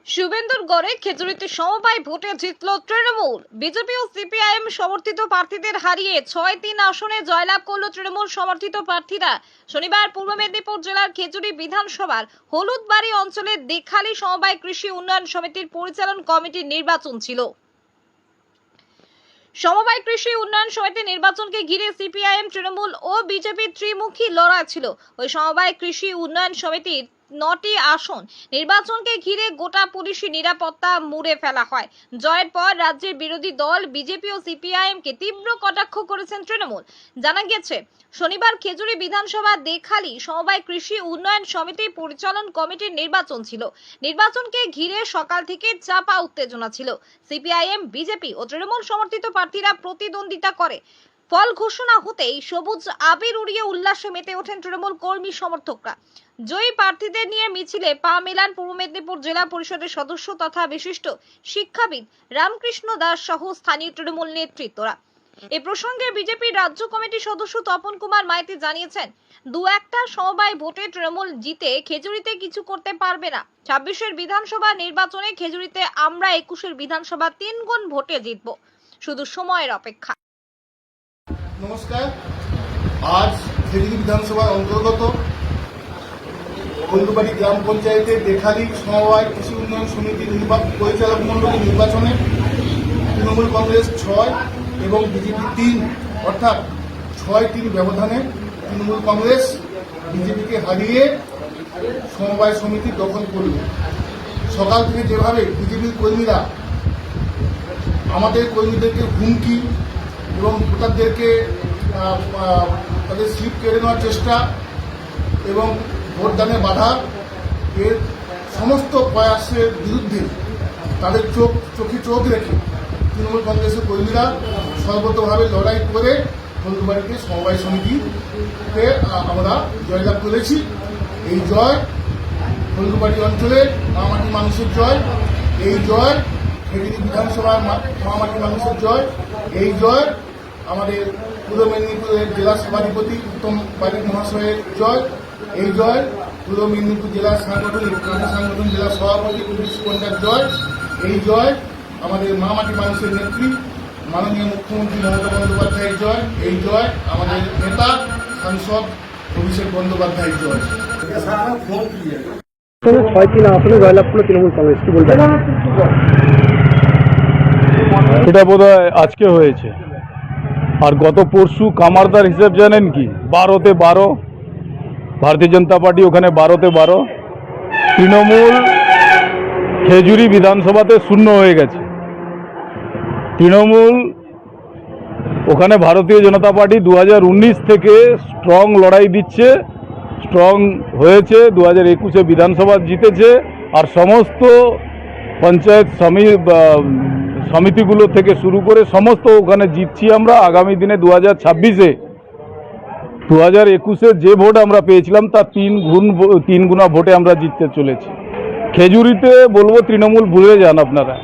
শুভেন্দুর গড়ে খেজুরিতে সমবায় ভোটে জিতল তৃণমূল। বিজেপি ও সিপিআইএম সমর্থিত প্রার্থীদের হারিয়ে 6-3 আসনে জয়লাভ করল তৃণমূল সমর্থিত প্রার্থীরা। শনিবার পূর্ব মেদিনীপুর জেলার খেজুরি বিধানসভার হলুদবাড়ি অঞ্চলের দেখালি সমবায় কৃষি উন্নয়ন সমিতির পরিচালন কমিটির নির্বাচন ছিল। সমবায় কৃষি উন্নয়ন সমিতি নির্বাচনকে ঘিরে সিপিআইএম, তৃণমূল ও বিজেপির ত্রিমুখী লড়াই ছিল। ওই সমবায় কৃষি উন্নয়ন সমিতির 9টি আসন নির্বাচনকে ঘিরে গোটা পুলিশি নিরাপত্তা মুড়ে ফেলা হয়। জয়ের পর রাজ্যের বিরোধী দল বিজেপি ও সিপিআইএমকে তীব্র কটাক্ষ করেছেন তৃণমূল। জানা গেছে, শনিবার খেজুরি বিধানসভা দেখালি সমবায় কৃষি উন্নয়ন সমিতি পরিচালন কমিটির নির্বাচন ছিল। নির্বাচনকে ঘিরে সকাল থেকে চাপা উত্তেজনা ছিল। সিপিআইএম, বিজেপি ও তৃণমূল সমর্থিত প্রার্থীরা প্রতিদ্বন্দ্বিতা করে। ফল ঘোষণা হতেই সবুজ আবির উড়িয়ে উল্লাসে মেতে ওঠেন তৃণমূল কর্মী সমর্থকরা। জয়ী প্রার্থীদের নিয়ে মিছিলে পা মেলান পূর্ব মেদিনীপুর জেলা পরিষদের সদস্য তথা বিশিষ্ট শিক্ষাবিদ রামকৃষ্ণ দাস সহ স্থানীয় তৃণমূল নেতৃত্বরা। এ প্রসঙ্গে বিজেপির রাজ্য কমিটির সদস্য তপন কুমার মাইতি জানিয়েছেন, দু একটা সমবায় ভোটে তৃণমূল জিতে খেজুরিতে কিছু করতে পারবে না। 26-এর বিধানসভা নির্বাচনে খেজুরিতে আমরা 21-এর বিধানসভা 3 গুণ ভোটে জিতব, শুধু সময়ের অপেক্ষা। নমস্কার। আজ খেজুরি বিধানসভার অন্তর্গত হলুদবাড়ি গ্রাম পঞ্চায়েতের দেখালি সমবায় কৃষি উন্নয়ন সমিতির পরিচালক মণ্ডলী নির্বাচনে তৃণমূল কংগ্রেস 6 এবং বিজেপি 3, অর্থাৎ 6-3 ব্যবধানে তৃণমূল কংগ্রেস বিজেপিকে হারিয়ে সমবায় সমিতি দখল করল। সকাল থেকে যেভাবে বিজেপির কর্মীরা আমাদের কর্মীদেরকে হুমকি এবং ভোটারদেরকে তাদের স্লিপ কেড়ে নেওয়ার চেষ্টা এবং ভোটদানে বাধা, এর সমস্ত প্রয়াসের বিরুদ্ধে তাদের চোখে চোখ রেখে তৃণমূল কংগ্রেসের কর্মীরা সর্বতভাবে লড়াই করে হলুদবাড়িতে সমবায় সমিতিতে আমরা জয়লাভ করেছি। এই জয় হলুদবাড়ি অঞ্চলের মামাটি মানুষের জয়, এই জয় খেজুরি বিধানসভার মামাটি মানুষের জয়, এই জয় আমাদের পূর্ব মেদিনীপুরের জেলা সভাধিপতি উত্তম বারিক মহাশয়ের জয়, এই জয় পূর্ব মেদিনীপুর জেলা সাংগঠন জেলা সভাপতি পুলিশ কন্যার জয়, এই জয় আমাদের মামাটি মানুষের নেত্রী মাননীয় মুখ্যমন্ত্রী মমতা বন্দ্যোপাধ্যায়ের জয়, এই জয় আমাদের নেতা সাংসদ অভিষেক বন্দ্যোপাধ্যায়ের জয়। 6-3 আসনে জয়লাভ করলো তৃণমূল কংগ্রেস, কি বলবেন? এটা বোধহয় আজকে হয়েছে, আর গত পরশু কামারদার হিসেব জানেন কি? 12তে 12, ভারতীয় জনতা পার্টি ওখানে 12তে 12। তৃণমূল খেজুরি বিধানসভাতে শূন্য হয়ে গেছে। তৃণমূল ওখানে ভারতীয় জনতা পার্টি 2019 থেকে স্ট্রং লড়াই দিচ্ছে, স্ট্রং হয়েছে, 2021-এ বিধানসভা জিতেছে, আর সমস্ত পঞ্চায়েত সমিতিগুলো থেকে শুরু করে সমস্ত ওখানে জিতছি আমরা। আগামী দিনে 2026-এ 2021-এ যে ভোট আমরা পেয়েছিলাম তার 3 গুণা ভোটে আমরা জিততে চলেছি। খেজুরিতে বলবো তৃণমূল ভুলে যান আপনারা।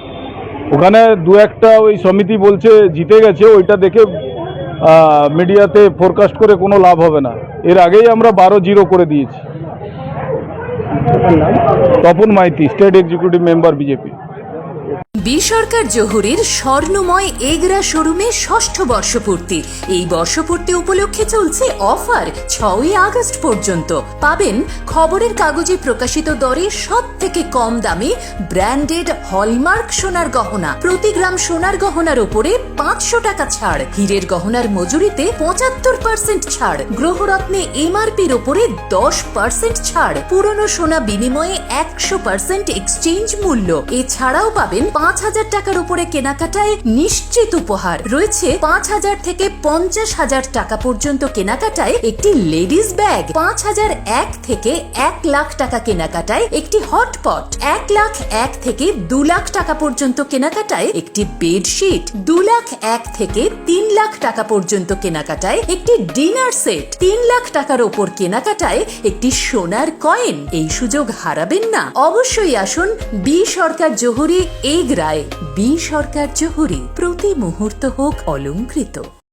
ওখানে দু একটা ওই সমিতি বলছে জিতে গেছে, ওইটা দেখে মিডিয়াতে ফোরকাস্ট করে কোনো লাভ হবে না। এর আগেই আমরা 12-0 করে দিয়েছি। Tapan Maity, state executive member, BJP. B Sarkar জহুরির স্বর্ণময় এগরা শোরুমে 6ষ্ঠ বর্ষপূর্তি। এই বর্ষপূর্তি উপলক্ষে চলছে অফার 6ই আগস্ট পর্যন্ত। পাবেন খবরের কাগজে প্রকাশিত দরে সব থেকে কম দামে ব্র্যান্ডেড হলমার্ক সোনার গহনা। প্রতি গ্রাম সোনার গহনার উপরে 500 টাকা ছাড়, হীরের গহনার মজুরিতে 75% ছাড়, গ্রহরত্নে এমআরপির উপরে 10% ছাড়, পুরনো সোনা বিনিময়ে 100% এক্সচেঞ্জ মূল্য। এছাড়াও পাবেন 5,000 টাকার উপরে কেনাকাটায় নিশ্চিত উপহার। রয়েছে 5,000 থেকে 50,000 টাকা পর্যন্ত কেনাকাটায় একটি লেডিস ব্যাগ, 5,001 থেকে 1 লাখ টাকা কেনাকাটায় একটি হটপট, 1,01,000 থেকে 2 লাখ টাকা পর্যন্ত কেনাকাটায় একটি বেডশিট, 2,01,000 থেকে 3 লাখ টাকা পর্যন্ত কেনাকাটায় একটি ডিনার সেট, 3 লাখ টাকার ওপর কেনাকাটায় একটি সোনার কয়েন। এই সুযোগ হারাবেন না। অবশ্যই আসুন বি সরকার জহুরি এগরায়। বি সরকার জহুরি, প্রতি মুহূর্ত হোক অলংকৃত।